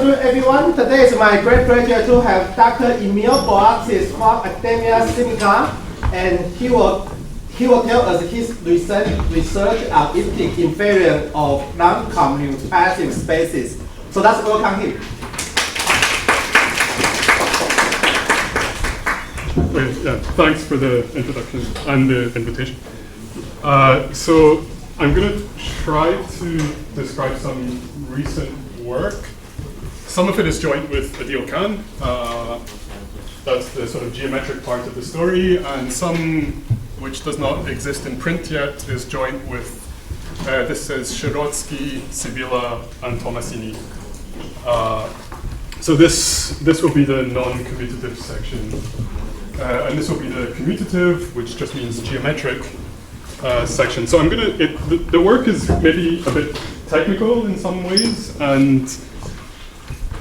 afternoon, everyone. Today is my great pleasure to have Dr. Emile Bouaziz from Academia Sinica, and he will tell us his recent research on Elliptic invariant of non-commutative spaces. So let's welcome him. Thanks for the introduction and the invitation. So I'm going to try to describe some recent work. Some of it is joint with Adil Khan. That's the sort of geometric part of the story, and some which does not exist in print yet is joint with, this says Shirotsky, Sibila, and Tomasini. So this will be the non-commutative section. And this will be the commutative, which just means geometric section. So I'm gonna, the work is maybe a bit technical in some ways, and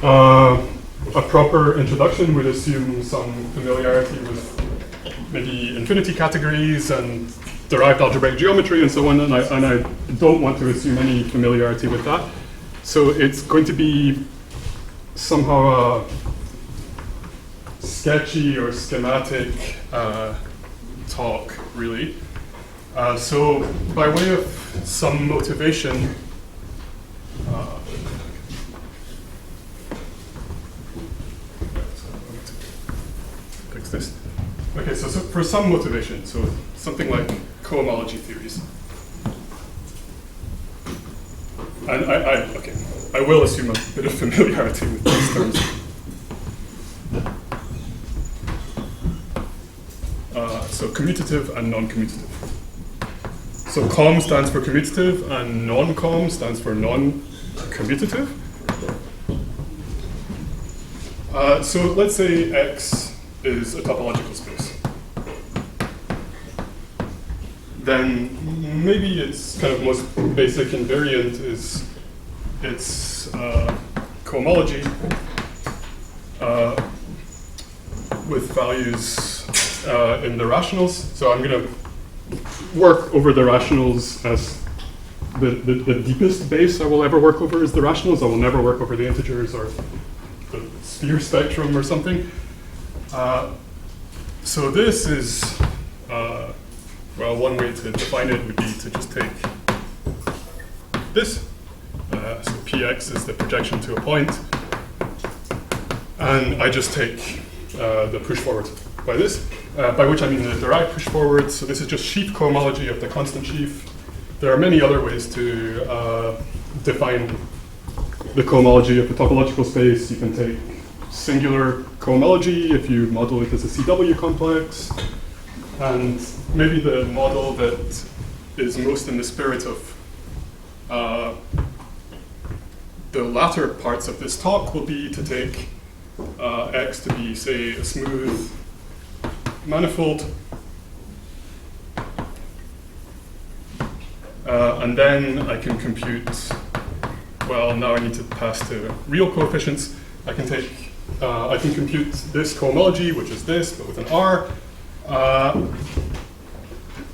a proper introduction would assume some familiarity with maybe infinity categories and derived algebraic geometry and so on, and I don't want to assume any familiarity with that. So it's going to be somehow sketchy or schematic talk, really. So by way of some motivation, fix this. Okay, so for some motivation, so something like cohomology theories. And I will assume a bit of familiarity with these terms. So commutative and non-commutative. So com stands for commutative and non-com stands for non-commutative. So let's say X is a topological space. Then maybe its kind of most basic invariant is its cohomology with values in the rationals. So I'm going to work over the rationals as the deepest base I will ever work over is the rationals. I will never work over the integers or the sphere spectrum or something. So this is, well, one way to define it would be to just take this. So Px is the projection to a point. And I just take the push forward by this, by which I mean the derived push forward. So this is just sheaf cohomology of the constant sheaf. There are many other ways to define the cohomology of the topological space. You can take singular cohomology if you model it as a CW complex. And maybe the model that is most in the spirit of the latter parts of this talk will be to take X to be, say, a smooth manifold. And then I can compute, well, now I need to pass to real coefficients. I can compute this cohomology, which is this, but with an R,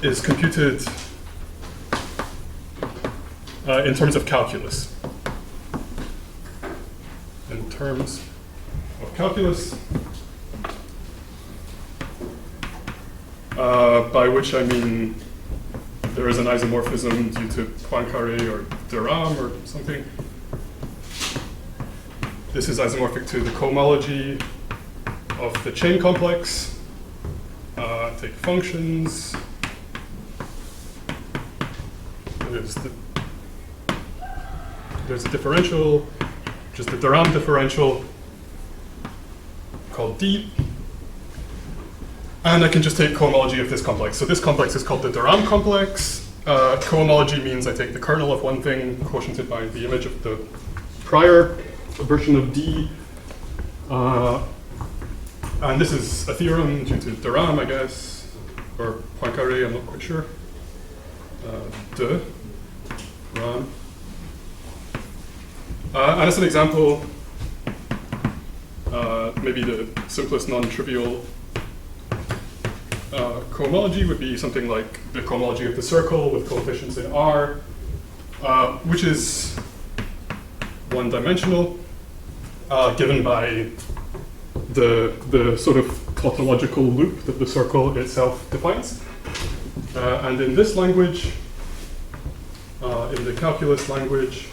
is computed in terms of calculus. In terms of calculus, by which I mean there is an isomorphism due to Poincaré or de Rham or something. This is isomorphic to the cohomology of the chain complex. Take functions. There's a differential, which is the de Rham differential called D. And I can just take cohomology of this complex. So this complex is called the de Rham complex. Cohomology means I take the kernel of one thing, quotiented by the image of the prior version of D. And this is a theorem due to de Rham, I guess, or Poincaré, I'm not quite sure. De Rham. And as an example, maybe the simplest non-trivial cohomology would be something like the cohomology of the circle with coefficients in R, which is one-dimensional. given by the sort of tautological loop that the circle itself defines. And in this language, in the calculus language,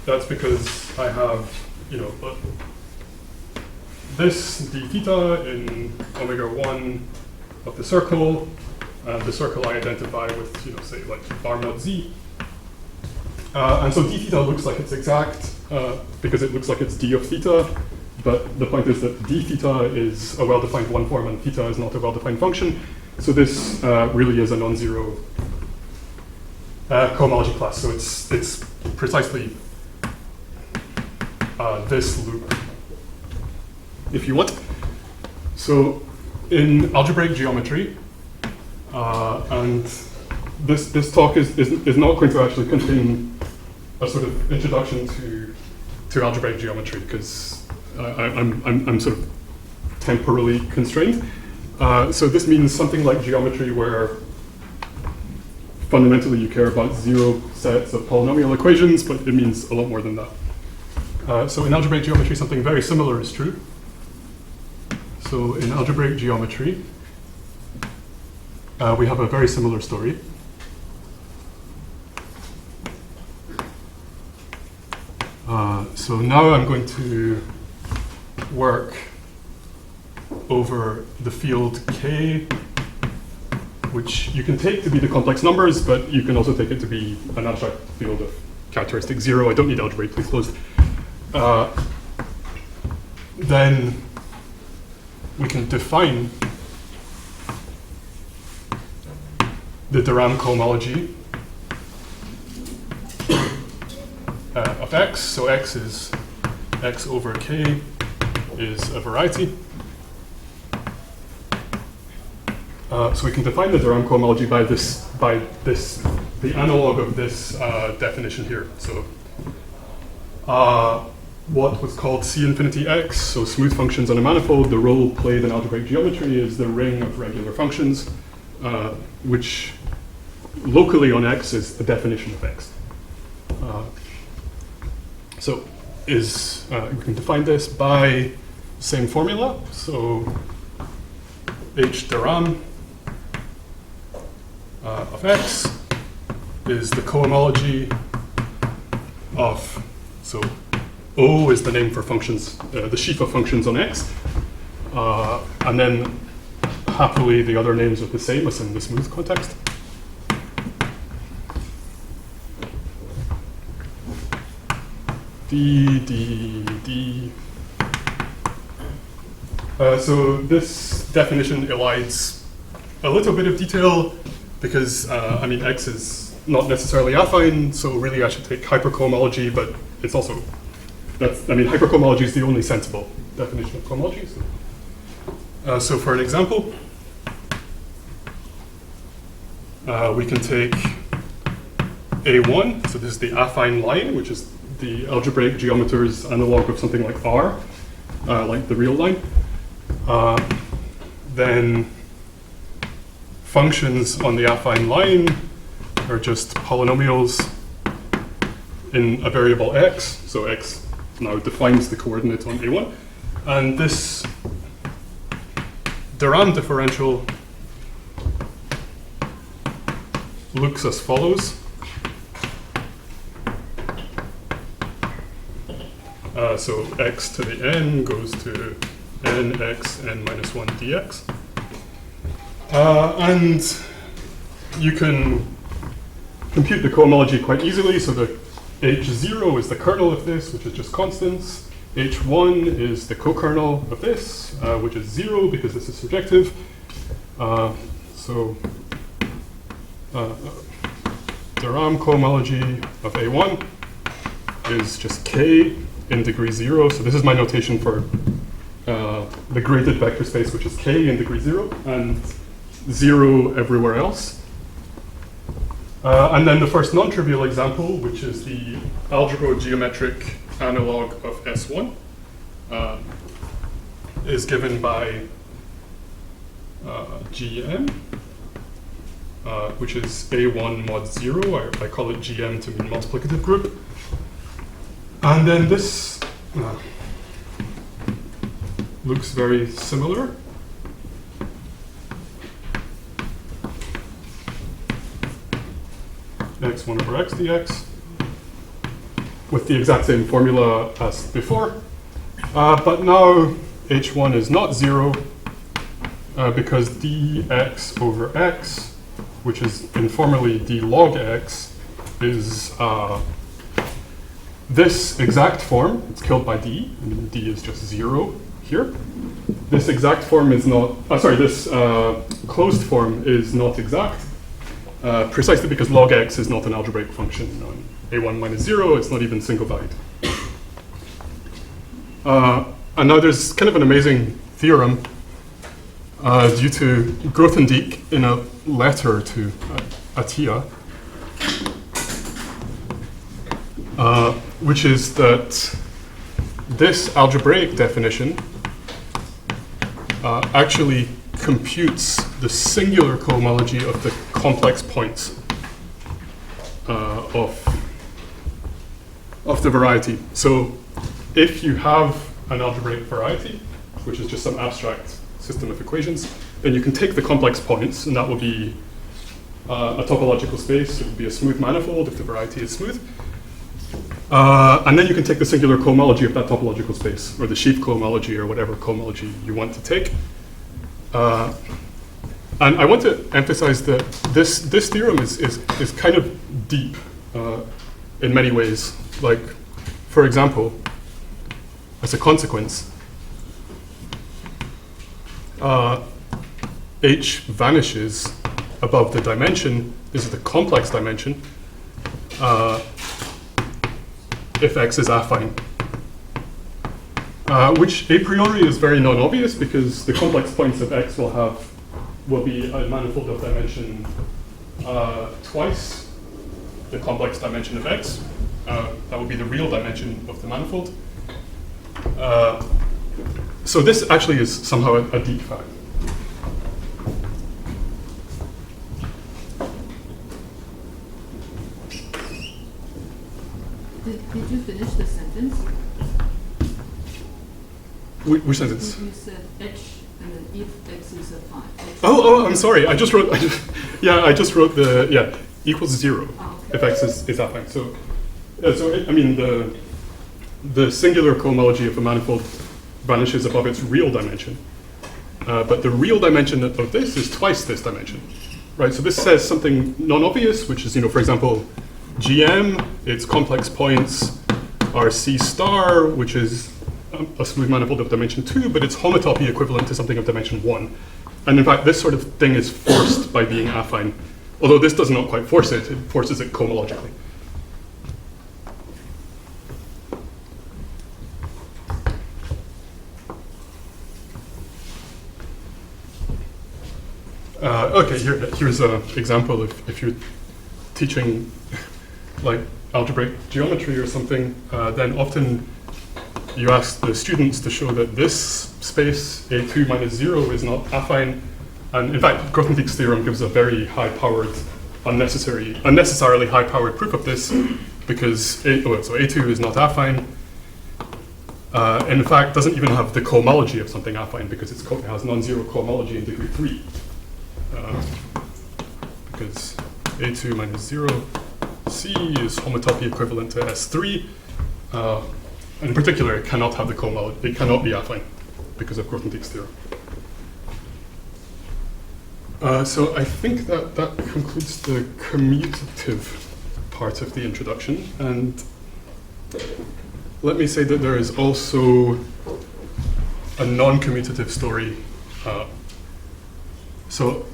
that's because I have, this d theta in omega 1 of the circle, and the circle I identify with, say, like bar mod z. And so d theta looks like it's exact because it looks like it's d of theta, but the point is that d theta is a well-defined one form and theta is not a well-defined function. So this really is a non-zero cohomology class. So it's precisely this loop, if you want. So in algebraic geometry, and this talk is not going to actually contain a sort of introduction to algebraic geometry because I'm sort of temporally constrained. So this means something like geometry where fundamentally you care about zero sets of polynomial equations, but it means a lot more than that. So in algebraic geometry, something very similar is true. So in algebraic geometry, we have a very similar story. So now I'm going to work over the field K, which you can take to be the complex numbers, but you can also take it to be an abstract field of characteristic 0. I don't need algebraically closed. Then we can define the de Rham cohomology of X. So X is X over K is a variety. So we can define the de Rham cohomology by the analog of this definition here. So what was called C infinity X, so smooth functions on a manifold, the role played in algebraic geometry is the ring of regular functions, which locally on X is the definition of X. So we can define this by same formula. So H de Rham of X is the cohomology of, so O is the name for functions, the sheaf of functions on X. And then happily the other names are the same as in the smooth context. D. So this definition elides a little bit of detail because, X is not necessarily affine, so really I should take hypercohomology, but it's also, hypercohomology is the only sensible definition of cohomology. So for an example, we can take A1, so this is the affine line, which is the algebraic geometer's analog of something like R, like the real line. Then functions on the affine line are just polynomials in a variable x. So x now defines the coordinate on A1. And this de Rham differential looks as follows. So x to the n goes to nx n minus 1 dx. And you can compute the cohomology quite easily. So the h0 is the kernel of this, which is just constants. h1 is the co-kernel of this, which is 0 because this is surjective. De Rham cohomology of A1 is just k in degree 0. So this is my notation for the graded vector space, which is k in degree 0 and 0 everywhere else. And then the first non-trivial example, which is the algebrogeometric analog of S1, is given by GM, which is A1 mod 0. I call it GM to mean multiplicative group. And then this, looks very similar. X1 over x dx with the exact same formula as before. But now h1 is not 0 because dx over x, which is informally d log x, is this exact form. It's killed by d, and d is just 0 here. This exact form is not, this closed form is not exact, precisely because log x is not an algebraic function. A1 minus 0, it's not even single valued. And now there's kind of an amazing theorem due to Grothendieck in a letter to Atiyah, which is that this algebraic definition actually computes the singular cohomology of the complex points of the variety. So if you have an algebraic variety, which is just some abstract system of equations, then you can take the complex points, and that will be a topological space. It will be a smooth manifold if the variety is smooth. And then you can take the singular cohomology of that topological space, or the sheaf cohomology, or whatever cohomology you want to take. And I want to emphasize that this theorem is kind of deep in many ways. Like, for example, as a consequence, H vanishes above the dimension. This is the complex dimension if X is affine, which a priori is very non-obvious because the complex points of X will be a manifold of dimension twice the complex dimension of X. That would be the real dimension of the manifold. So this actually is somehow a deep fact. Did you finish the sentence? Which sentence? You said H and then if X is affine. Oh, I'm sorry. I just wrote the equals 0 okay. if X is affine. So I mean the singular cohomology of a manifold vanishes above its real dimension. But the real dimension of this is twice this dimension, right? So this says something non-obvious, which is, for example, GM, its complex points are C star, which is a smooth manifold of dimension 2, but its homotopy equivalent to something of dimension 1. And in fact, this sort of thing is forced by being affine. Although this does not quite force it, it forces it cohomologically. Okay, here's an example. If you're teaching like algebraic geometry or something, then often you ask the students to show that this space, A2 minus 0, is not affine. And in fact, Grothendieck's theorem gives a very high-powered, unnecessarily high-powered proof of this, because so A2 is not affine. In fact, doesn't even have the cohomology of something affine, because it has non-zero cohomology in degree 3. Because A2 minus 0 C is homotopy equivalent to S3. And in particular, it cannot have the cohomology. It cannot be affine because of Grothendieck's theorem. So I think that concludes the commutative part of the introduction. And let me say that there is also a non-commutative story. So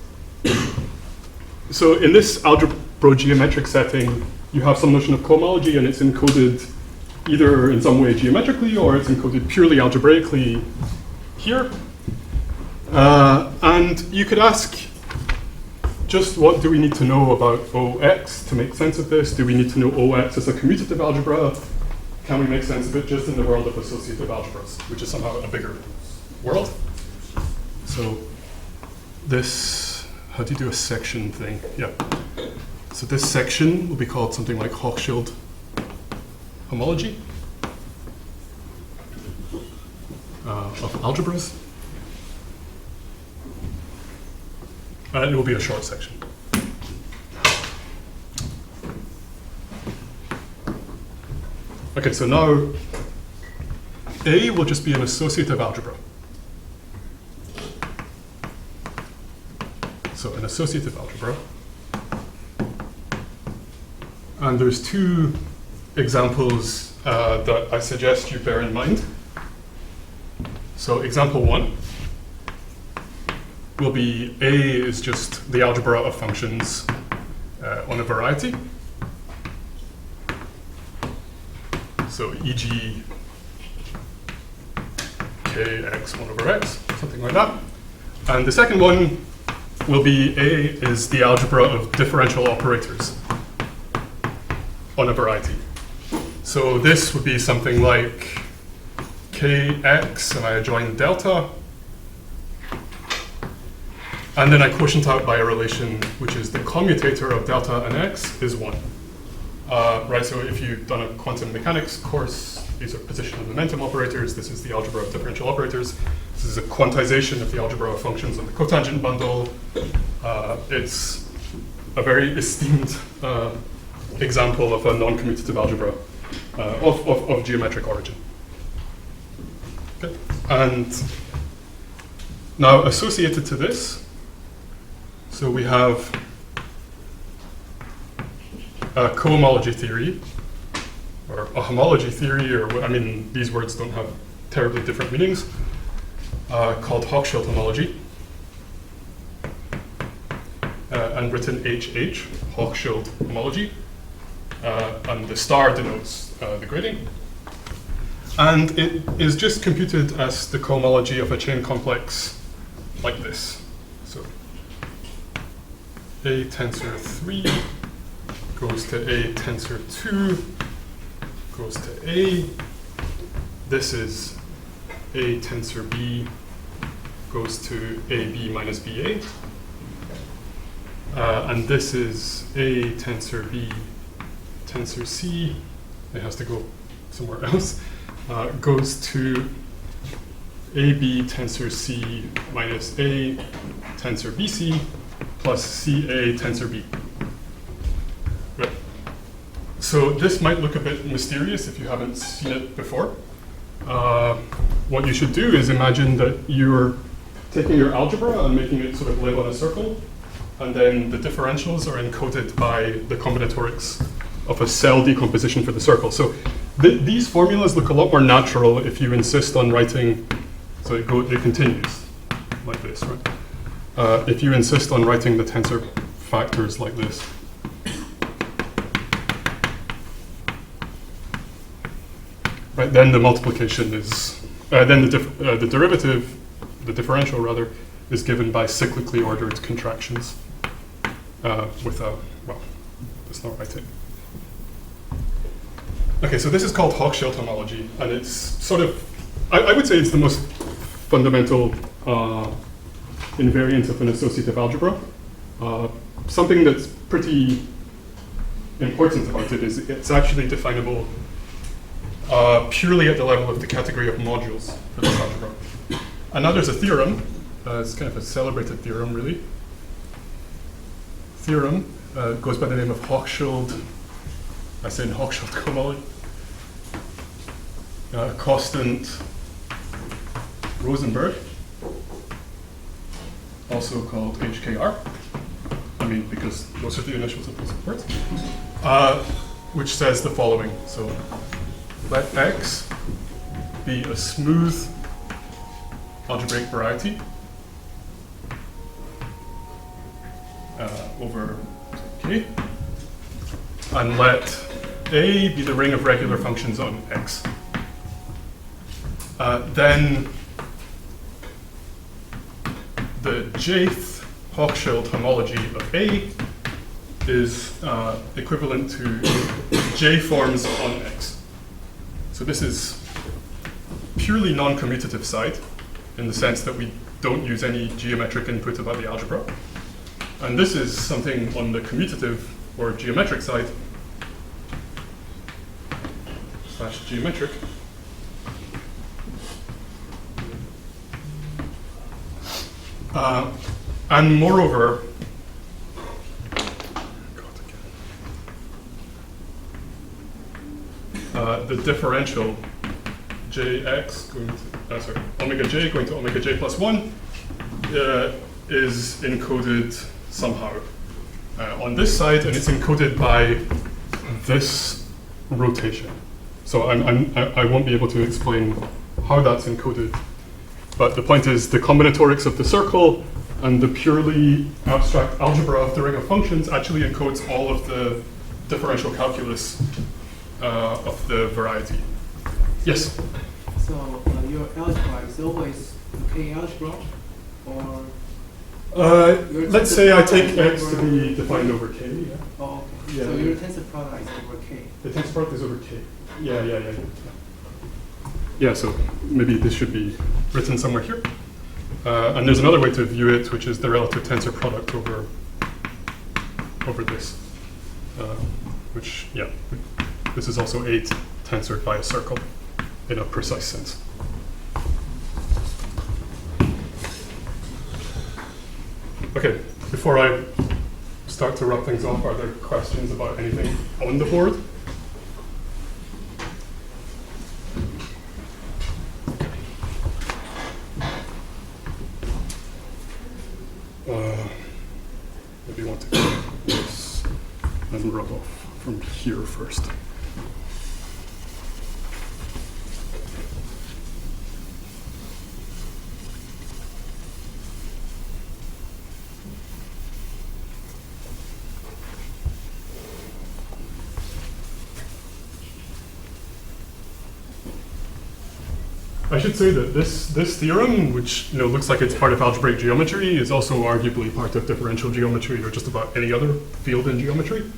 in this algebrogeometric setting, you have some notion of cohomology, and it's encoded either in some way geometrically or it's encoded purely algebraically here. And you could ask, just what do we need to know about OX to make sense of this? Do we need to know OX as a commutative algebra? Can we make sense of it just in the world of associative algebras, which is somehow a bigger world? So this, how do you do a section thing? Yeah. So this section will be called something like Hochschild homology. of algebras. And it will be a short section. Okay, so now A will just be an associative algebra. So an associative algebra. And there's two examples that I suggest you bear in mind. So example 1 will be A is just the algebra of functions on a variety. So e.g. kx1 over x, something like that. And the second one will be A is the algebra of differential operators on a variety. So this would be something like kx, and I adjoin delta, and then I quotient out by a relation which is the commutator of delta and x is 1. Right, so if you've done a quantum mechanics course, these are position and momentum operators. This is the algebra of differential operators. This is a quantization of the algebra of functions on the cotangent bundle. It's a very esteemed example of a non-commutative algebra of geometric origin. Okay. And now associated to this, so we have a cohomology theory, or a homology theory, or I mean, these words don't have terribly different meanings, called Hochschild homology, and written HH, Hochschild homology, and the star denotes the grading. And it is just computed as the cohomology of a chain complex like this. So A tensor 3 goes to A tensor 2, goes to A. This is A tensor B goes to AB minus BA. And this is A tensor B tensor C. It has to go somewhere else. Goes to AB tensor C minus A tensor BC plus CA tensor B. Right. So this might look a bit mysterious if you haven't seen it before. What you should do is imagine that you're taking your algebra and making it sort of live on a circle, and then the differentials are encoded by the combinatorics of a cell decomposition for the circle. So these formulas look a lot more natural if you insist on writing, so it continues like this, right? If you insist on writing the tensor factors like this. Right, then the multiplication is, then the derivative, the differential rather, is given by cyclically ordered contractions with a, well, let's not write it. Okay, so this is called Hochschild homology, and it's sort of, I would say it's the most fundamental invariant of an associative algebra. Something that's pretty important about it is it's actually definable purely at the level of the category of modules for this algebra. And now there's a theorem, it's kind of a celebrated theorem really. Theorem goes by the name of Hochschild, I said Hochschild homology. Constant Rosenberg, also called HKR. I mean, because those are the initials of those words. Which says the following. So let X be a smooth algebraic variety over K, and let A be the ring of regular functions on X. Then the jth Hochschild homology of A is equivalent to J forms on X. So this is purely non-commutative side in the sense that we don't use any geometric input about the algebra. And this is something on the commutative or geometric side, / geometric, And moreover, the differential jx going to, sorry, omega j going to omega j plus 1 is encoded somehow on this side, and it's encoded by this rotation. So I won't be able to explain how that's encoded, but the point is the combinatorics of the circle and the purely abstract algebra of the ring of functions actually encodes all of the differential calculus of the variety. Yes? So your algebra is always K algebra, or? Let's say I take x to be defined over k. Yeah. Oh, okay. Yeah, So yeah. your tensor product is over K. The tensor product is over k. Yeah. Yeah, so maybe this should be written somewhere here. And there's another way to view it, which is the relative tensor product over this. Which, yeah, this is also a tensored by a circle in a precise sense. Okay, before I start to wrap things off, are there questions about anything on the board? Maybe want to do this and rub off from here first. I should say that this theorem, which looks like it's part of algebraic geometry, is also arguably part of differential geometry or just about any other field in geometry.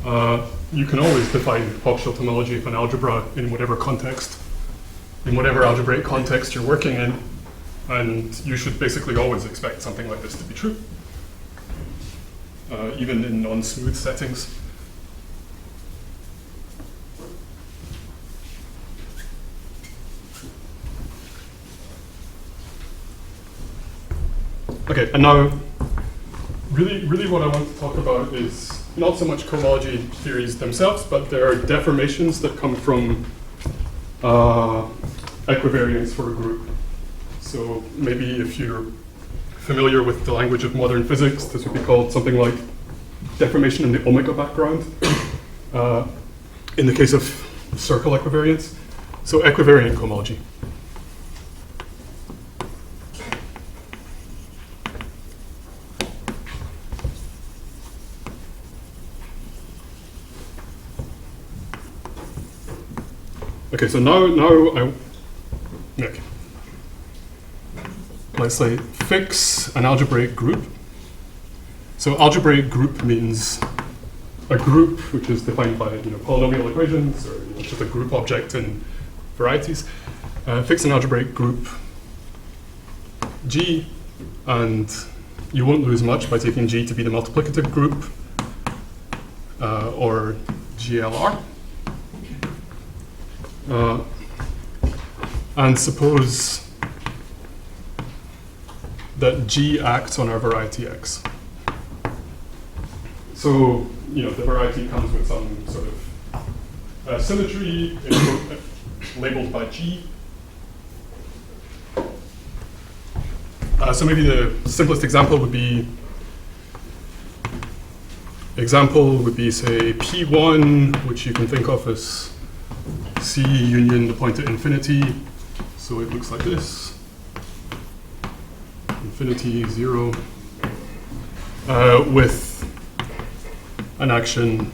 You can always define Hochschild homology of an algebra in whatever context, in whatever algebraic context you're working in, and you should basically always expect something like this to be true, even in non-smooth settings. Okay, and now, really what I want to talk about is not so much cohomology theories themselves, but there are deformations that come from equivariance for a group. So maybe if you're familiar with the language of modern physics, this would be called something like deformation in the omega background, in the case of circle equivariance. So equivariant cohomology. Okay, so now let's say fix an algebraic group. So algebraic group means a group which is defined by polynomial equations, or just a group object in varieties. Fix an algebraic group G, and you won't lose much by taking G to be the multiplicative group, or GLR. And suppose that G acts on our variety X. So, the variety comes with some sort of symmetry labeled by G. So maybe the simplest example would be say P1, which you can think of as C union the point to infinity. So it looks like this. Infinity, 0. With an action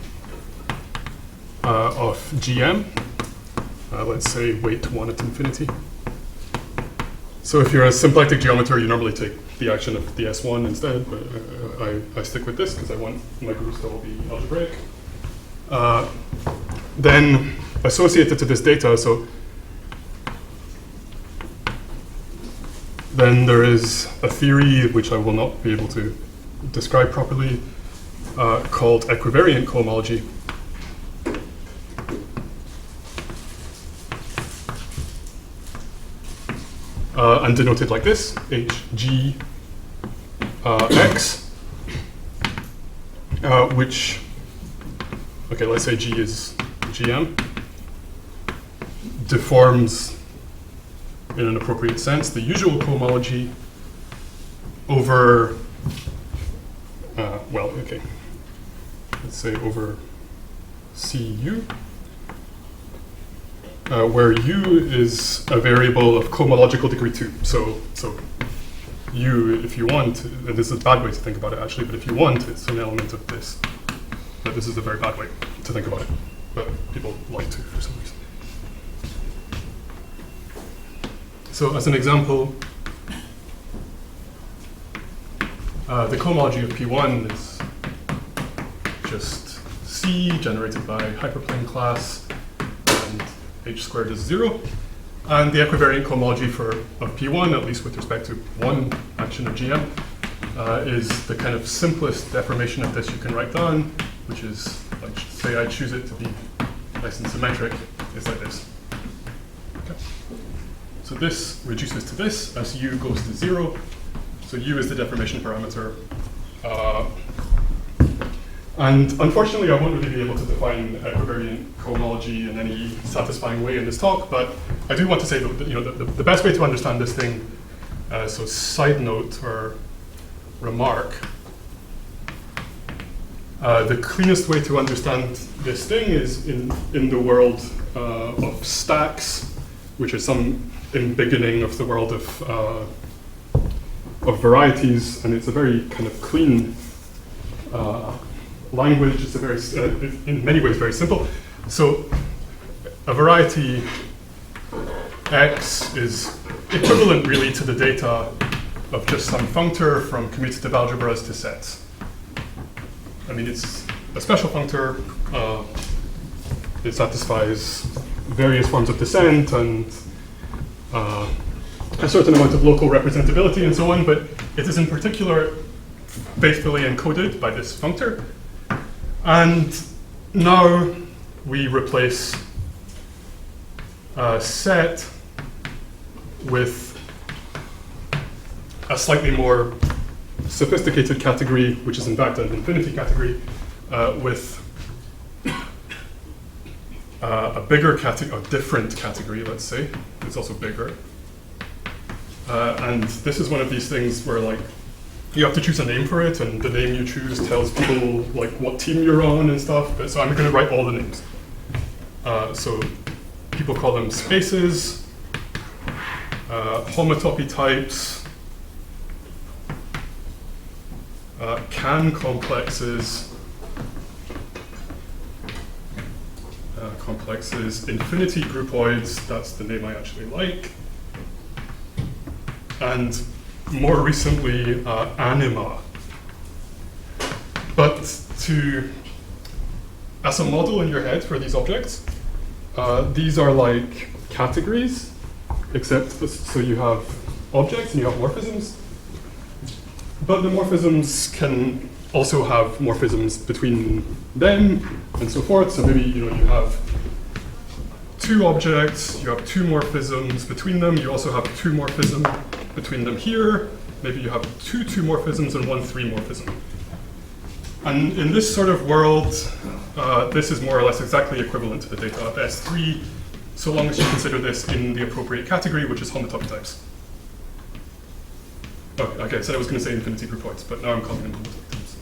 of GM. Let's say weight 1 at infinity. So if you're a symplectic geometer, you normally take the action of the S1 instead, but I stick with this because I want my groups to all be algebraic. Then associated to this data, so then there is a theory which I will not be able to describe properly called equivariant cohomology. And denoted like this, HG X, which, okay, let's say G is GM, deforms in an appropriate sense the usual cohomology over, well, okay, let's say over CU, where U is a variable of cohomological degree 2. So U, if you want, and this is a bad way to think about it actually, but if you want, it's an element of this. But this is a very bad way to think about it, but people like to for some reason. So as an example, the cohomology of P1 is just C generated by hyperplane class, and H squared is 0. And the equivariant cohomology of P1, at least with respect to one action of GM, is the kind of simplest deformation of this you can write down, which is, like, say I choose it to be nice and symmetric, it's like this. Okay. So this reduces to this as U goes to 0. So U is the deformation parameter. And unfortunately, I won't really be able to define equivariant cohomology in any satisfying way in this talk, but I do want to say that the best way to understand this thing, so side note or remark, the cleanest way to understand this thing is in the world of stacks, which is some embiggening of the world of varieties, and it's a very kind of clean language. It's a very, in many ways, very simple. So a variety X is equivalent really to the data of just some functor from commutative algebras to sets. I mean, it's a special functor. It satisfies various forms of descent and a certain amount of local representability and so on, but it is in particular faithfully encoded by this functor. And now we replace set with a slightly more sophisticated category, which is in fact an infinity category, with a bigger category, a different category, let's say. It's also bigger. And this is one of these things where, like, you have to choose a name for it, and the name you choose tells people like what team you're on and stuff. But so I'm going to write all the names. So people call them spaces, homotopy types, can complexes, infinity groupoids, that's the name I actually like, and more recently, anima. But as a model in your head for these objects, these are like categories, except so you have objects and you have morphisms. But the morphisms can also have morphisms between them and so forth. So maybe you have two objects, you have two morphisms between them. You also have two morphisms between them here. Maybe you have two morphisms and one 3 morphism. And in this sort of world, this is more or less exactly equivalent to the data of S3, so long as you consider this in the appropriate category, which is homotopy types. Okay, I said I was going to say infinity groupoids, but now I'm calling them homotopy types.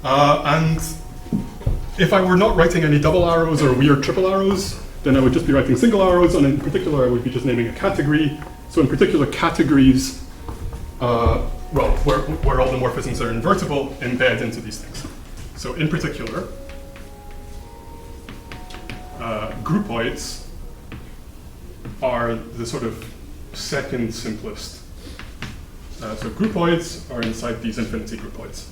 And if I were not writing any double arrows or weird triple arrows, then I would just be writing single arrows, and in particular, I would be just naming a category. So in particular, categories, where all the morphisms are invertible, embed into these things. So in particular, groupoids are the sort of second simplest. So groupoids are inside these infinity groupoids.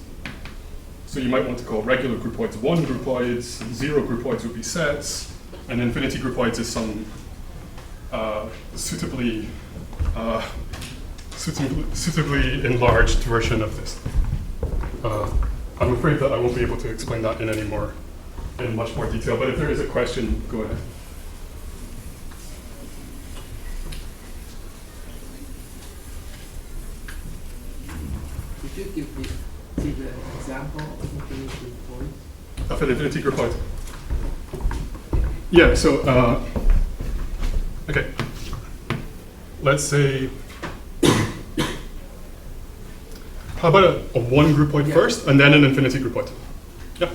So you might want to call regular groupoids 1 groupoids, 0 groupoids would be sets, and infinity groupoids is some suitably enlarged version of this. I'm afraid that I won't be able to explain that in much more detail, but if there is a question, go ahead. of an infinity groupoid. Yeah, so, okay. Let's say, how about a one groupoid first, and then an infinity groupoid? Yeah.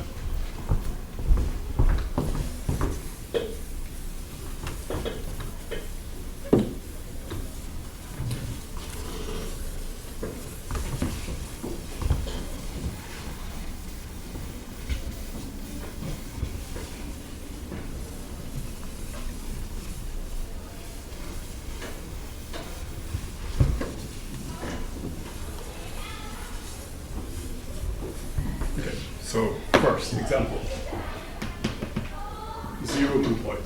So first example, zero groupoid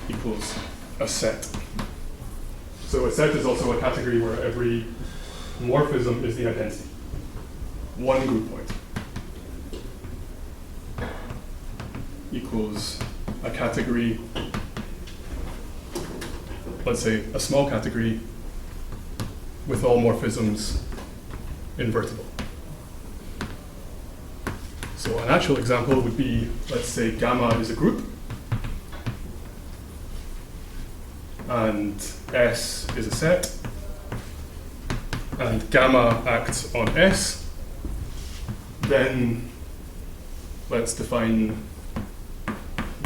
equals a set. So a set is also a category where every morphism is the identity. One groupoid equals a category, let's say a small category with all morphisms invertible. So an actual example would be, let's say gamma is a group, and S is a set, and gamma acts on S. Then let's define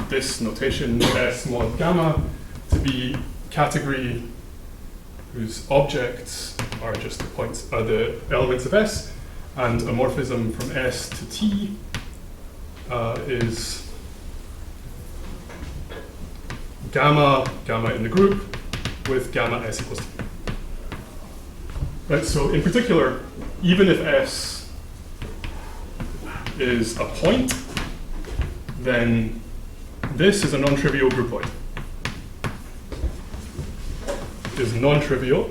this notation, S mod gamma, to be category whose objects are just the points, the elements of S, and a morphism from S to T is gamma in the group with gamma S equals T. Right, so in particular, even if S is a point, then this is a non-trivial groupoid. Is non-trivial,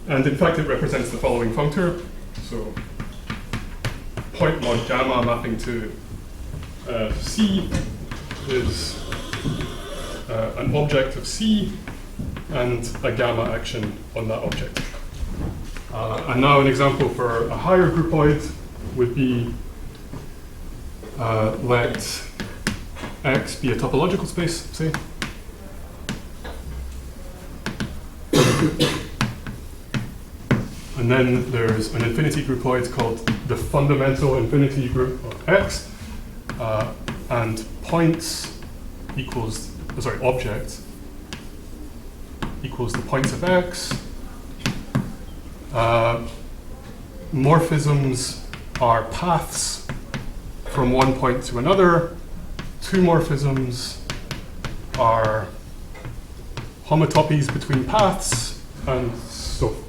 and in fact it represents the following functor. So point mod gamma mapping to C is an object of C and a gamma action on that object. And now an example for a higher groupoid would be let X be a topological space, say. And then there's an infinity groupoid called the fundamental infinity group of X, and points equals, objects equals the points of X. Morphisms are paths from one point to another. Two morphisms are homotopies between paths, and so forth.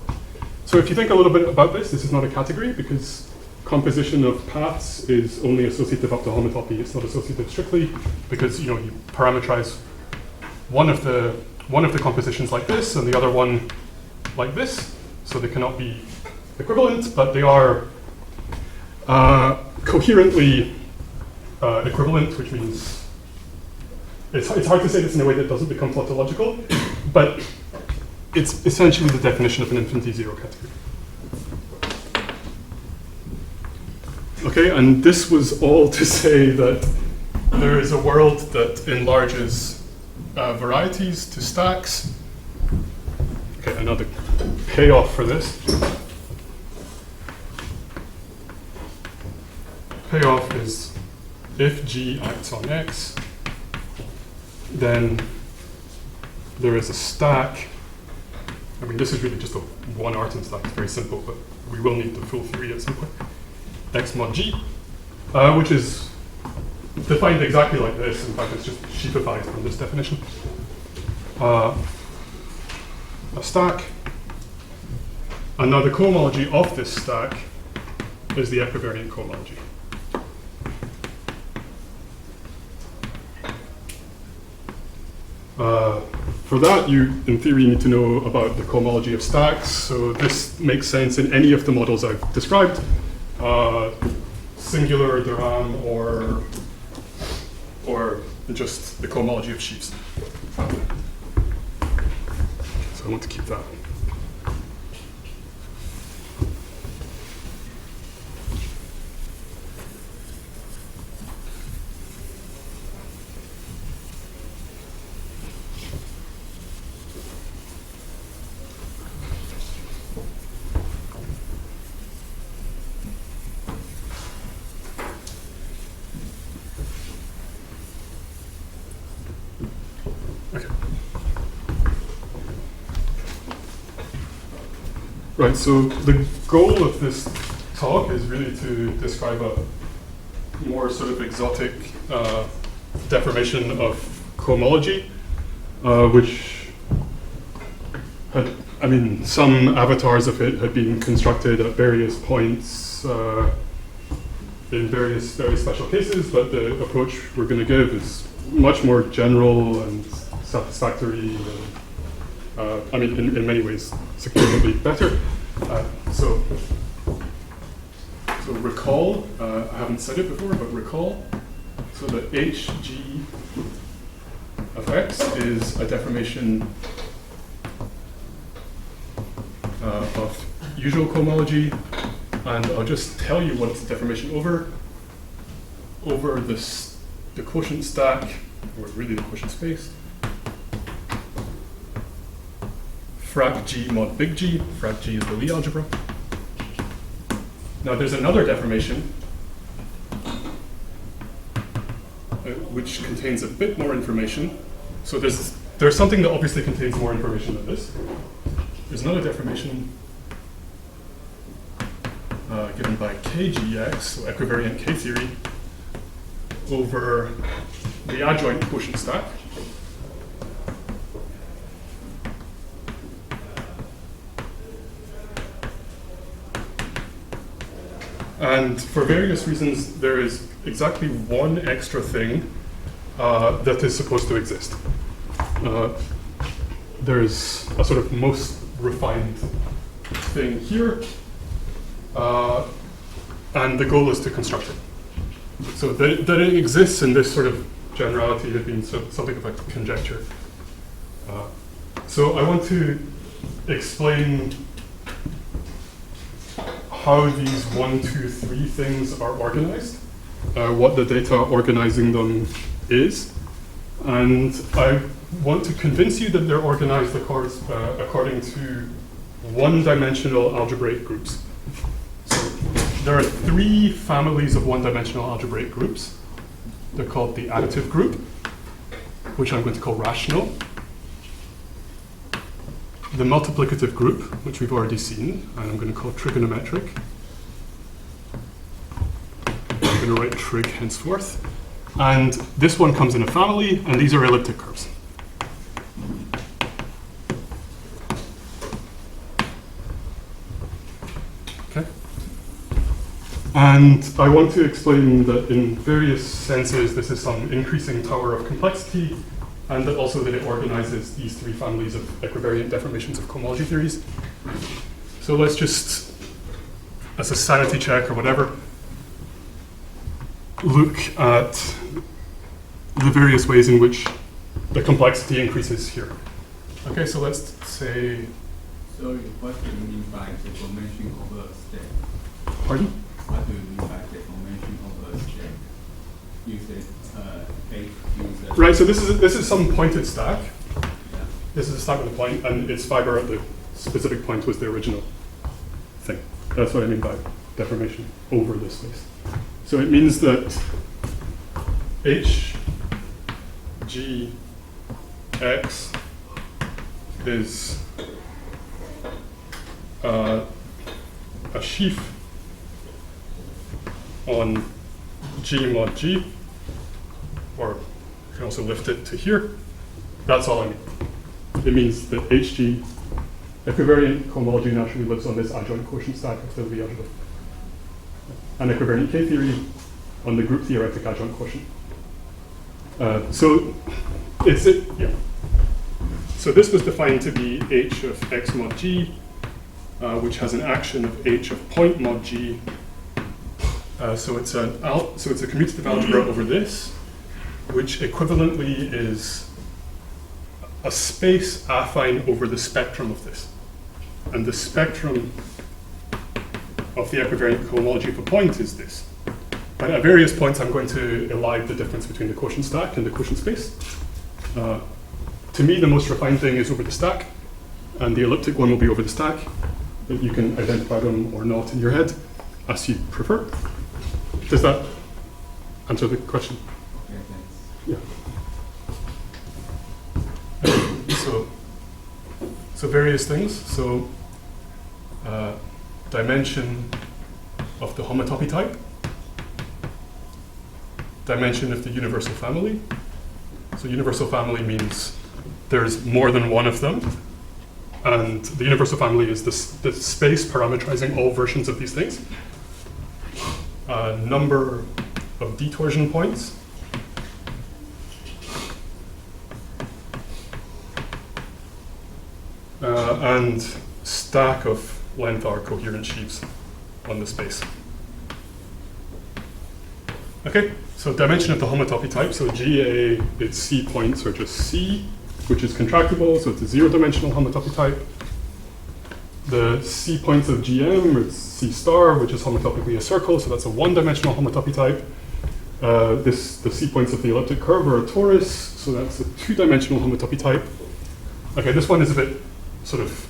So if you think a little bit about this is not a category because composition of paths is only associative up to homotopy. It's not associative strictly because you parameterize one of the compositions like this and the other one like this, so they cannot be equivalent, but they are coherently equivalent, which means it's hard to say this in a way that doesn't become tautological, but it's essentially the definition of an infinity zero category. Okay, and this was all to say that there is a world that enlarges varieties to stacks. Okay, another payoff for this. Payoff is if G acts on X, then there is a stack. I mean, this is really just a one Artin stack. It's very simple, but we will need the full theory at some point. X mod G, which is defined exactly like this. In fact, it's just sheepified from this definition. A stack. And now the cohomology of this stack is the equivariant cohomology. For that, you, in theory, need to know about the cohomology of stacks. So this makes sense in any of the models I've described. Singular, Durham, or just the cohomology of sheaves. So I want to keep that. Right, so the goal of this talk is really to describe a more sort of exotic deformation of cohomology, which had, I mean, some avatars of it had been constructed at various points in various special cases, but the approach we're going to give is much more general and satisfactory. I mean, in many ways, significantly better. So recall, I haven't said it before, but recall, so the Hg of x is a deformation of usual cohomology, and I'll just tell you what it's a deformation over the quotient stack, or really the quotient space. Frac G mod big G. Frac G is the Lie algebra. Now there's another deformation which contains a bit more information. So there's something that obviously contains more information than this. There's another deformation given by KGX, so equivariant K theory, over the adjoint quotient stack. And for various reasons, there is exactly one extra thing that is supposed to exist. There's a sort of most refined thing here, and the goal is to construct it. So that it exists in this sort of generality had been something of a conjecture. So I want to explain how these 1, 2, 3 things are organized, what the data organizing them is, and I want to convince you that they're organized according to one-dimensional algebraic groups. So there are 3 families of one-dimensional algebraic groups. They're called the additive group, which I'm going to call rational, the multiplicative group, which we've already seen, and I'm going to call trigonometric. I'm going to write trig henceforth. And this one comes in a family, and these are elliptic curves. Okay. And I want to explain that in various senses, this is some increasing tower of complexity, and that also that it organizes these 3 families of equivariant deformations of cohomology theories. So let's just, as a sanity check or whatever, look at the various ways in which the complexity increases here. Okay, so let's say... Sorry, what do you mean by deformation over a stack? Pardon? What do you mean by deformation over a stack? You said right, so this is some pointed stack. Yeah. This is a stack with a point, and its fiber at the specific point was the original thing. That's what I mean by deformation over this space. So it means that H, G, X is a sheaf on G mod G, or you can also lift it to here. That's all I mean. It means that HG, equivariant cohomology naturally lives on this adjoint quotient stack of the Lie algebra. And equivariant K theory on the group theoretic adjoint quotient. So this was defined to be H of X mod G, which has an action of H of point mod G. So it's a commutative algebra over this, which equivalently is a space affine over the spectrum of this. And the spectrum of the equivariant cohomology of a point is this. But at various points, I'm going to elide the difference between the quotient stack and the quotient space. To me, the most refined thing is over the stack, and the elliptic one will be over the stack. But you can identify them or not in your head, as you prefer. Does that answer the question? Okay, thanks. Yeah. So various things. So dimension of the homotopy type, dimension of the universal family. So universal family means there's more than one of them, and the universal family is the space parameterizing all versions of these things. Number of detorsion points. And stack of length R coherent sheaves on the space. Okay, so dimension of the homotopy type. So GA, its C points are just C, which is contractible, so it's a zero-dimensional homotopy type. The C points of GM is C star, which is homotopically a circle, so that's a one-dimensional homotopy type. The C points of the elliptic curve are a torus, so that's a two-dimensional homotopy type. Okay, this one is a bit sort of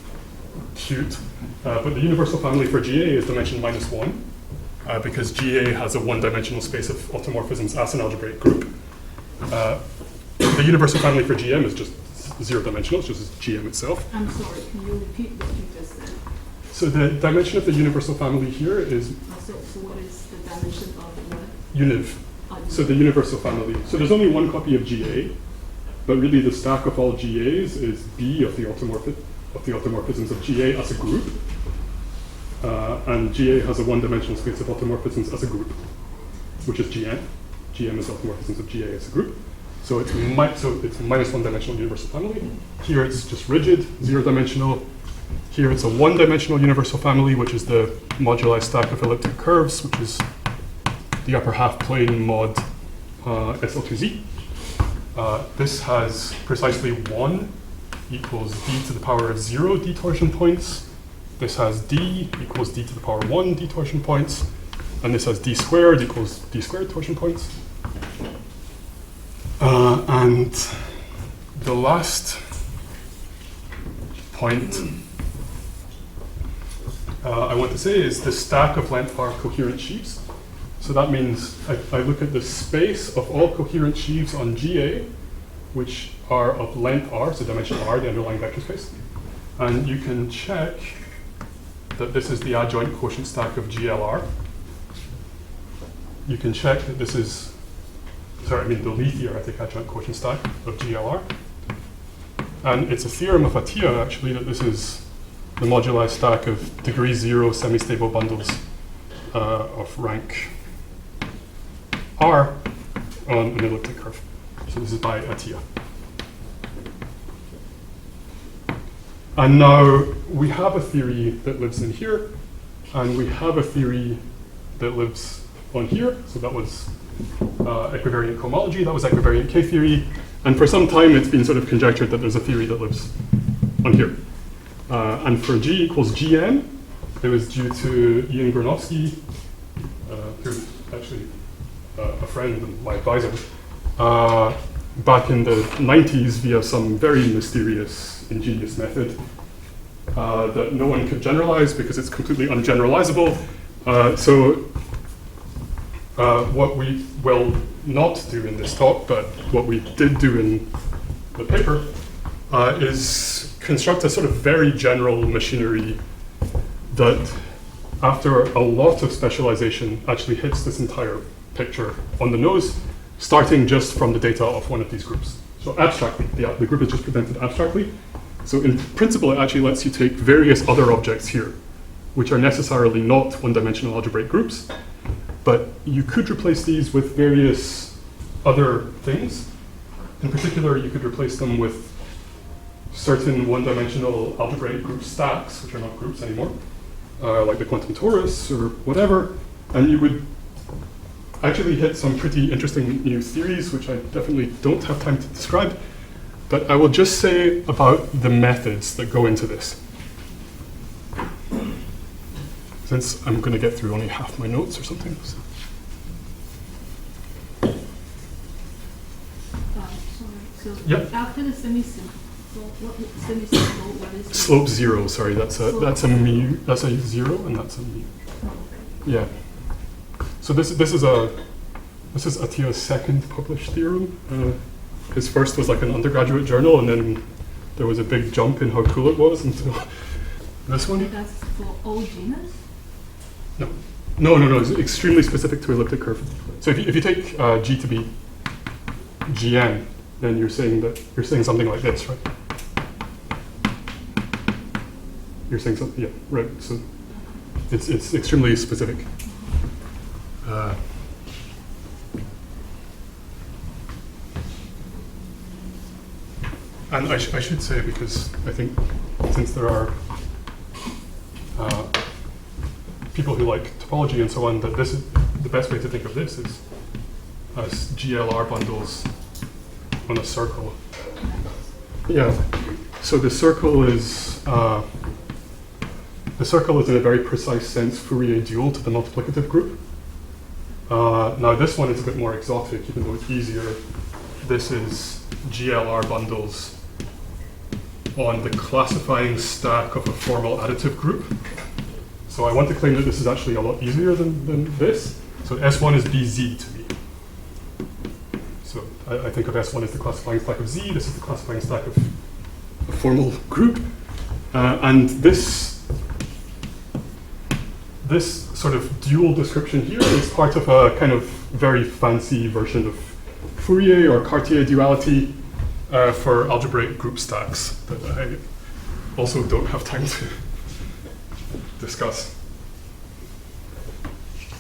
cute, but the universal family for GA is dimension -1, because GA has a one-dimensional space of automorphisms as an algebraic group. The universal family for GM is just zero-dimensional, it's just GM itself. I'm sorry, can you repeat what you just said? So the dimension of the universal family here is So what is the dimension of what? univ. So the universal family. So there's only one copy of GA, but really the stack of all GAs is B of the automorphisms of GA as a group. And GA has a one-dimensional space of automorphisms as a group, which is GM. GM is automorphisms of GA as a group. So it's minus one-dimensional universal family. Here it's just rigid, zero-dimensional. Here it's a one-dimensional universal family, which is the moduli stack of elliptic curves, which is the upper half plane mod SL2Z. This has precisely 1 equals d to the power of 0 detorsion points. This has d equals d to the power 1 detorsion points. And this has d squared equals d squared torsion points. And the last point I want to say is the stack of length R coherent sheaves. So that means I look at the space of all coherent sheaves on GA, which are of length R, so dimension R, the underlying vector space. And you can check that this is the adjoint quotient stack of GLR. You can check that this is, the Lie theoretic adjoint quotient stack of GLR. And it's a theorem of Atiyah, actually, that this is the moduli stack of degree 0 semi-stable bundles of rank R on an elliptic curve. So this is by Atiyah. And now we have a theory that lives in here, and we have a theory that lives on here. So that was equivariant cohomology, that was equivariant K-theory. And for some time it's been sort of conjectured that there's a theory that lives on here. And for G equals GM, it was due to Ian Granovsky, who's actually a friend and my advisor, back in the 90s via some very mysterious, ingenious method that no one could generalize because it's completely ungeneralizable. What we will not do in this talk, but what we did do in the paper, is construct a sort of very general machinery that, after a lot of specialization, actually hits this entire picture on the nose, starting just from the data of one of these groups. So abstractly, the group is just presented abstractly. So in principle, it actually lets you take various other objects here, which are necessarily not one-dimensional algebraic groups, but you could replace these with various other things. In particular, you could replace them with certain one-dimensional algebraic group stacks, which are not groups anymore, like the quantum torus or whatever, and you would actually hit some pretty interesting new theories, which I definitely don't have time to describe, but I will just say about the methods that go into this. Since I'm going to get through only half my notes or something. So. So yep. after the semi-simple, what is the slope 0? Sorry, that's a mu. That's a 0, and that's a mu. Oh, okay. Yeah. So this is Atiyah's second published theorem. His first was like an undergraduate journal, and then there was a big jump in how cool it was until This one? That's for all genus? No. It's extremely specific to elliptic curve. So if you take G to be Gn, then you're saying something like this, right? You're saying something, yeah, right. So it's extremely specific. And I should say, because I think since there are people who like topology and so on, that this is the best way to think of this is as GLR bundles on a circle. Yeah. So the circle is in a very precise sense Fourier dual to the multiplicative group. Now this one is a bit more exotic, even though it's easier. This is GLR bundles on the classifying stack of a formal additive group. So I want to claim that this is actually a lot easier than this. So S1 is BZ to me. So I think of S1 as the classifying stack of Z. This is the classifying stack of a formal group. And this sort of dual description here is part of a kind of very fancy version of Fourier or Cartier duality for algebraic group stacks that I also don't have time to discuss.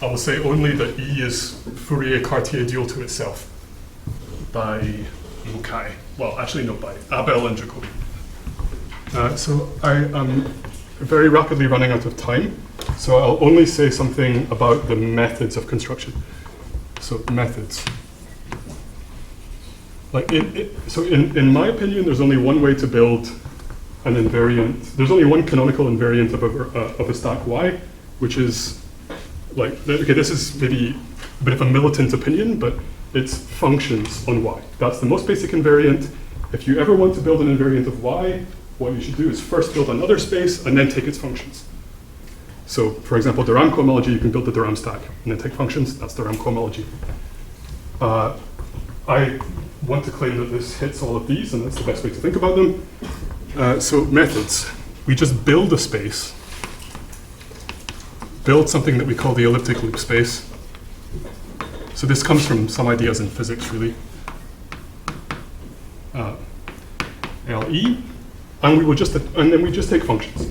I will say only that E is Fourier Cartier dual to itself by Mukai. Well, actually no, by Abel and Jacobi. So I am very rapidly running out of time, so I'll only say something about the methods of construction. So methods. Like in my opinion, there's only one way to build an invariant. There's only one canonical invariant of a stack Y, which is like, okay, this is maybe a bit of a militant opinion, but it's functions on Y. That's the most basic invariant. If you ever want to build an invariant of Y, what you should do is first build another space and then take its functions. So for example, de Rham cohomology, you can build the de Rham stack and then take functions. That's de Rham cohomology. I want to claim that this hits all of these, and that's the best way to think about them. So methods. We just build a space, build something that we call the elliptic loop space. So this comes from some ideas in physics, really. LE, and then we just take functions.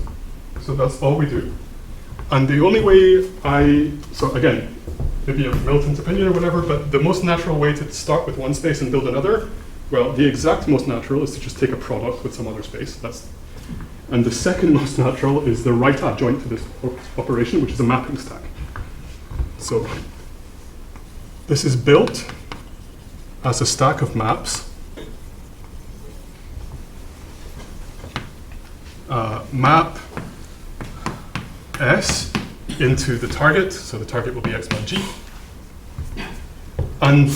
So that's all we do. And the only way so again, maybe a militant opinion or whatever, but the most natural way to start with one space and build another, well, the exact most natural is to just take a product with some other space. And the second most natural is the right adjoint to this operation, which is a mapping stack. So this is built as a stack of maps. Map S into the target, so the target will be X mod G. And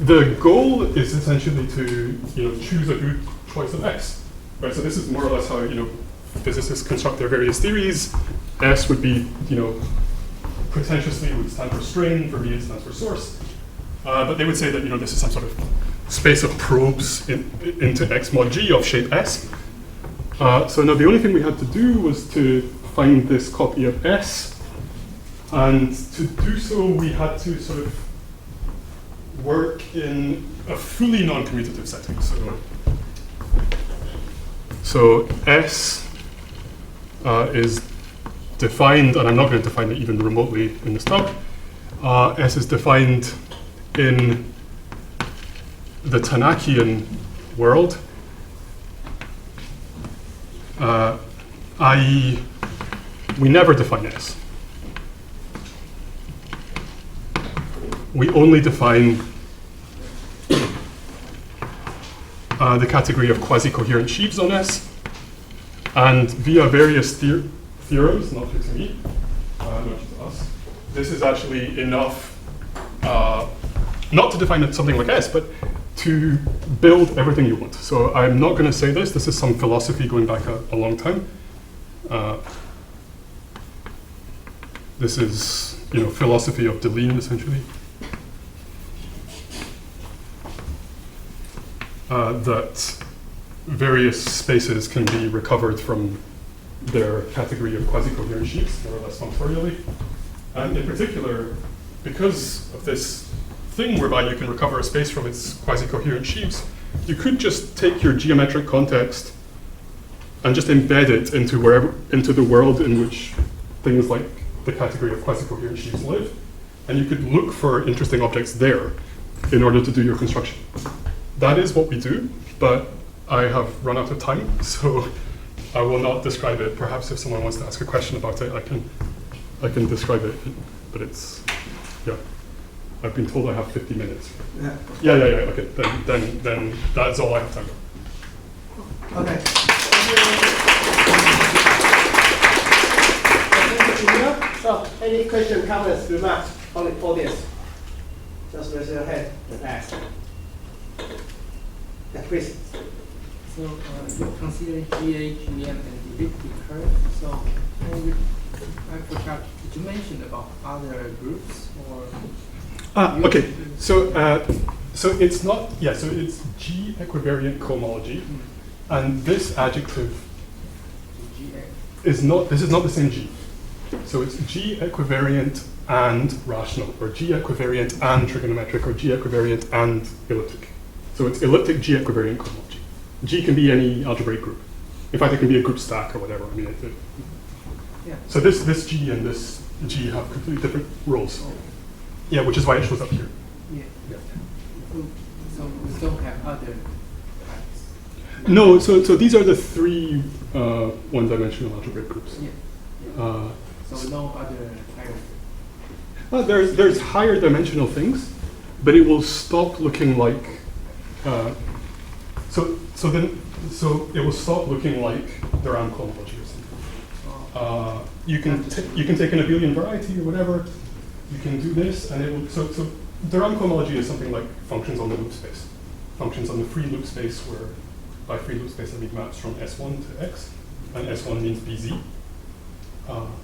the goal is essentially to choose a good choice of X. Right? So this is more or less how physicists construct their various theories. S would be, pretentiously would stand for string, for V it stands for source. But they would say that this is some sort of space of probes into X mod G of shape S. So now the only thing we had to do was to find this copy of S, and to do so we had to sort of work in a fully non-commutative setting. So S is defined, and I'm not going to define it even remotely in this talk. S is defined in the Tanakian world, i.e. we never define S. We only define the category of quasi-coherent sheaves on S, and via various theorems, not to me, not to us, this is actually enough, not to define something like S, but to build everything you want. So I'm not going to say this. This is some philosophy going back a long time. This is, philosophy of Deligne, essentially. That various spaces can be recovered from their category of quasi-coherent sheaves, more or less functorially. And in particular, because of this thing whereby you can recover a space from its quasi-coherent sheaves, you could just take your geometric context and just embed it into the world in which things like the category of quasi-coherent sheaves live, and you could look for interesting objects there in order to do your construction. That is what we do, but I have run out of time, so I will not describe it. Perhaps if someone wants to ask a question about it, I can describe it, but it's, yeah. I've been told I have 50 minutes. Yeah, okay, then that's all I have time for. Okay. Thank you, Emile. So, any question, comments, remarks from the audience? Just raise your hand and ask. Yeah, please. So you consider GA, GM, and elliptic curve. So I forgot, did you mention about other groups or? Okay. So it's not. Yeah. So it's G equivariant cohomology, and this adjective is not. This is not the same G. So it's G equivariant and rational, or G equivariant and trigonometric, or G equivariant and elliptic. So it's elliptic G equivariant cohomology. G can be any algebraic group. In fact, it can be a group stack or whatever. I mean, yeah. So this G and this G have completely different roles. Oh. Yeah, which is why it shows up here. Yeah. Yeah. So we don't have other types. No, so these are the three one-dimensional algebraic groups. Yeah. So no other higher. There's higher dimensional things, but it will stop looking like. So it will stop looking like the Ram cohomology or something. You can take an abelian variety or whatever. You can do this, and it will. So the Ram cohomology is something like functions on the loop space, functions on the free loop space, where by free loop space I mean maps from S1 to X, and S1 means BZ.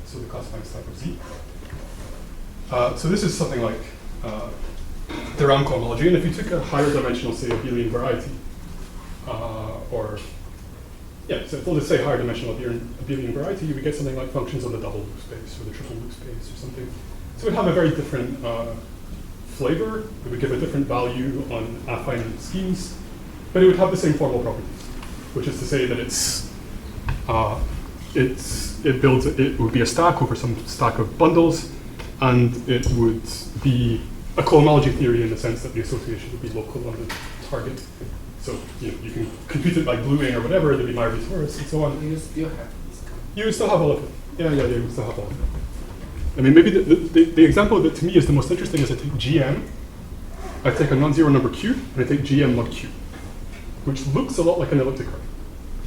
So the classifying type of Z. So this is something like the Ram cohomology, and if you took a higher dimensional, say abelian variety, so if we'll just say higher dimensional abelian variety, you would get something like functions on the double loop space or the triple loop space or something. So it would have a very different flavor. It would give a different value on affine schemes, but it would have the same formal properties, which is to say that it would be a stack over some stack of bundles, and it would be a cohomology theory in the sense that the association would be local on the target. So you can compute it by gluing or whatever, there'd be Myriad torus and so on. You still have this kind. You would still have all of it. Yeah, you would still have all of it. I mean, maybe the example that to me is the most interesting is I take GM, I take a non-zero number Q, and I take GM mod Q, which looks a lot like an elliptic curve,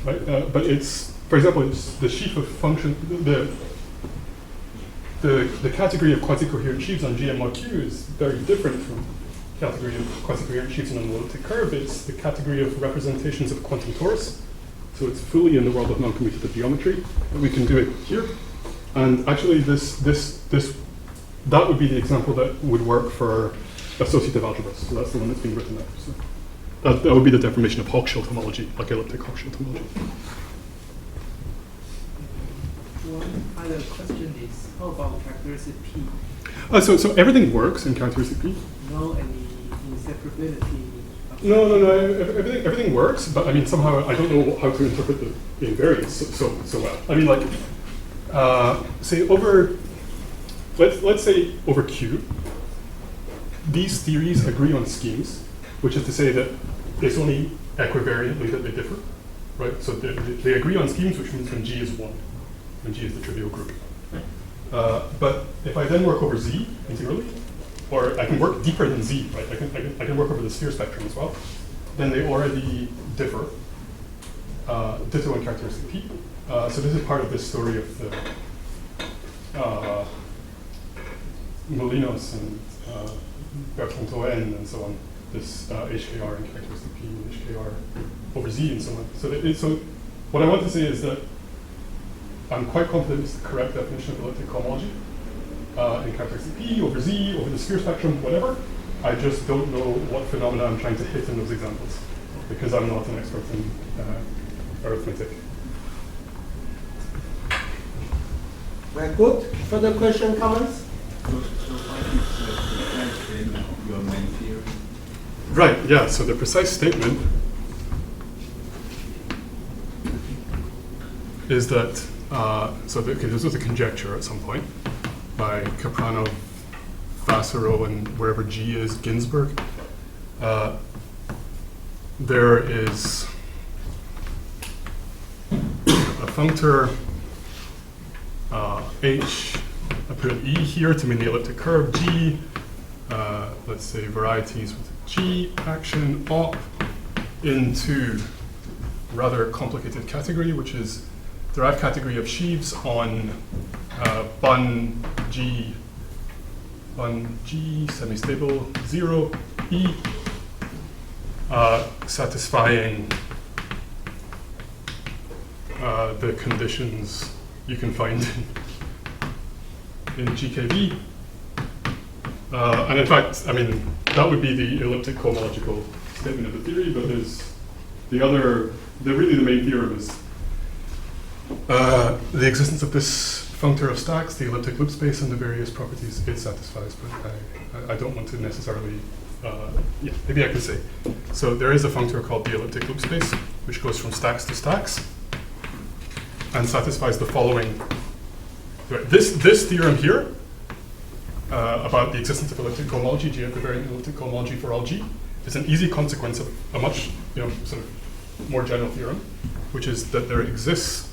right? But it's, for example, it's the sheaf of function, the category of quasi-coherent sheaves on GM mod Q is very different from the category of quasi-coherent sheaves on an elliptic curve. It's the category of representations of quantum torus. So it's fully in the world of non-commutative geometry. And we can do it here. And actually that would be the example that would work for associative algebras. So that's the one that's being written out. So that would be the deformation of Hochschild homology, like elliptic Hochschild homology. One other question is, how about characteristic P? So everything works in characteristic P. No any inseparability? No. Everything works, but I mean somehow I don't know how to interpret the invariants so well. I mean, like say over, let's say over Q, these theories agree on schemes, which is to say that it's only equivariantly that they differ, right? So they agree on schemes, which means when G is 1, when G is the trivial group. But if I then work over Z integrally, or I can work deeper than Z, right? I can work over the sphere spectrum as well. Then they already differ. Ditto and characteristic P. So this is part of this story of the Molinos and Bertrand and so on. This HKR and characteristic P and HKR over Z and so on. So what I want to say is that I'm quite confident it's the correct definition of elliptic cohomology in characteristic P over Z, over the sphere spectrum, whatever. I just don't know what phenomena I'm trying to hit in those examples because I'm not an expert in arithmetic. Very good. Further question, comments? So what is the precise statement of your main theory? Right, yeah, so the precise statement is that, okay, this was a conjecture at some point by Capranov, Vassereau, and wherever G is, Ginsburg. There is a functor H, I put an E here to mean the elliptic curve, G, let's say varieties with G action op into rather complicated category, which is derived category of sheaves on bun G semi-stable 0 E, satisfying the conditions you can find in GKV. And in fact, I mean, that would be the elliptic cohomological statement of the theory, but there's really the main theorem is the existence of this functor of stacks, the elliptic loop space, and the various properties it satisfies, but I don't want to necessarily, yeah, maybe I can say. So there is a functor called the elliptic loop space, which goes from stacks to stacks, and satisfies the following. This theorem here, about the existence of elliptic cohomology, G equivariant elliptic cohomology for all G, is an easy consequence of a much, sort of more general theorem, which is that there exists,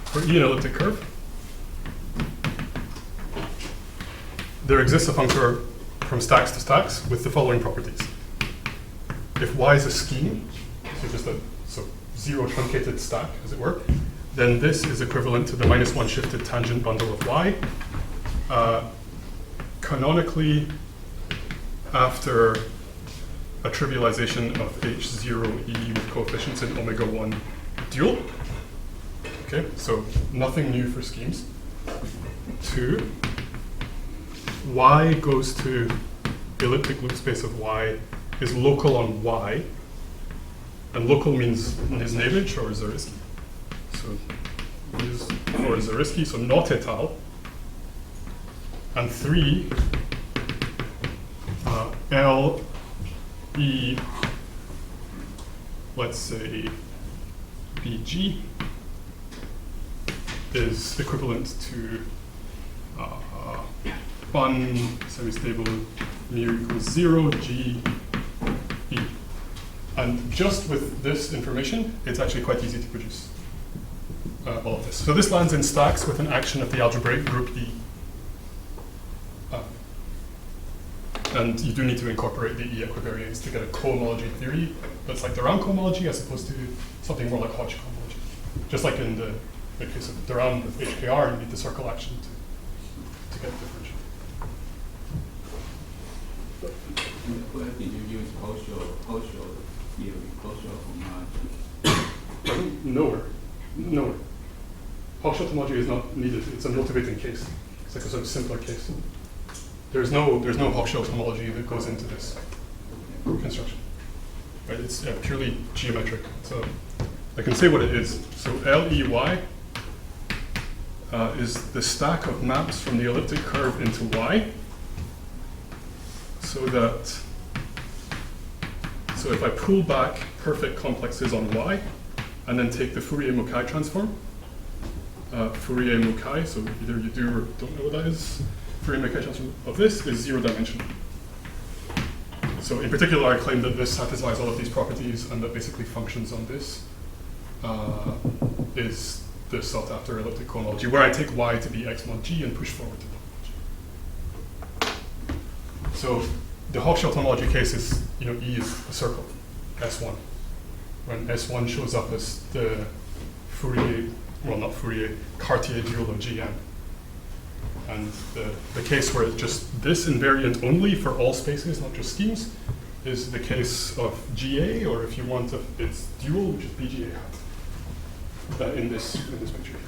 for E an elliptic curve, there exists a functor from stacks to stacks with the following properties. If Y is a scheme, so just so zero truncated stack, as it were, then this is equivalent to the -1 shifted tangent bundle of Y. Canonically, after a trivialization of H0E with coefficients in omega 1 dual. Okay, so nothing new for schemes. 2, Y goes to the elliptic loop space of Y is local on Y, and local means Nisnevich or Zariski. So is or Zariski, so not et al. And 3, L E, let's say BG, is equivalent to bun semi-stable mu equals 0 G E. And just with this information, it's actually quite easy to produce all of this. So this lands in stacks with an action of the algebraic group E. And you do need to incorporate the E equivariance to get a cohomology theory that's like the round cohomology as opposed to something more like Hodge cohomology. Just like in the case of Durand with HKR, you need the circle action to get the differential. Where did you use Hochschild theory, Hochschild homology? Nowhere. Hochschild homology is not needed. It's a motivating case. It's like a sort of simpler case. There's no Hochschild homology that goes into this construction. Right? It's purely geometric. So I can say what it is. So LEY is the stack of maps from the elliptic curve into Y. So if I pull back perfect complexes on Y, and then take the Fourier-Mukai transform, Fourier-Mukai, so either you do or don't know what that is, Fourier-Mukai transform of this is 0-dimensional. So in particular, I claim that this satisfies all of these properties, and that basically functions on this is the sought-after elliptic cohomology, where I take Y to be X mod G and push forward to homology. So the Hochschild homology case is, E is a circle, S1. When S1 shows up as the Fourier, well, not Fourier, Cartier dual of GM. And the case where it's just this invariant only for all spaces, not just schemes, is the case of GA, or if you want its dual, which is BGA hat, in this picture.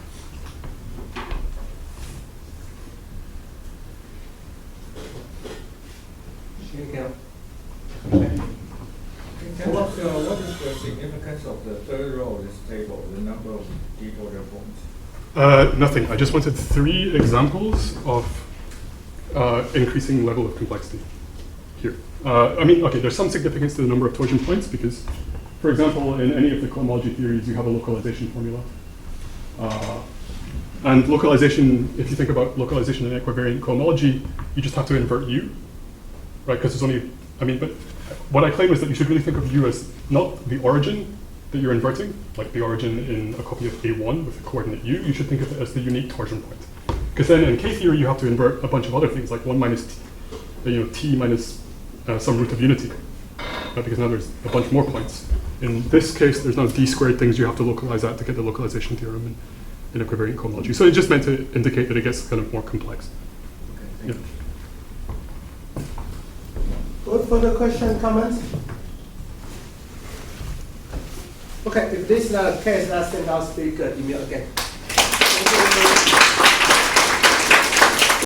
What is the significance of the third row of this table, the number of decoder points? Nothing. I just wanted 3 examples of increasing level of complexity here. I mean, okay, there's some significance to the number of torsion points because, for example, in any of the cohomology theories, you have a localization formula. And localization, if you think about localization in equivariant cohomology, you just have to invert U, right? Because there's only, I mean, but what I claim is that you should really think of U as not the origin that you're inverting, like the origin in a copy of A1 with the coordinate U. You should think of it as the unique torsion point. Because then in K-theory, you have to invert a bunch of other things, like 1 minus t, t minus some root of unity, because now there's a bunch more points. In this case, there's now d squared things you have to localize at to get the localization theorem in equivariant cohomology. So it's just meant to indicate that it gets kind of more complex. Okay, thank you. Good. Further question, comments? Okay, if this is not the case, let's send our speaker Emile again. Thank you.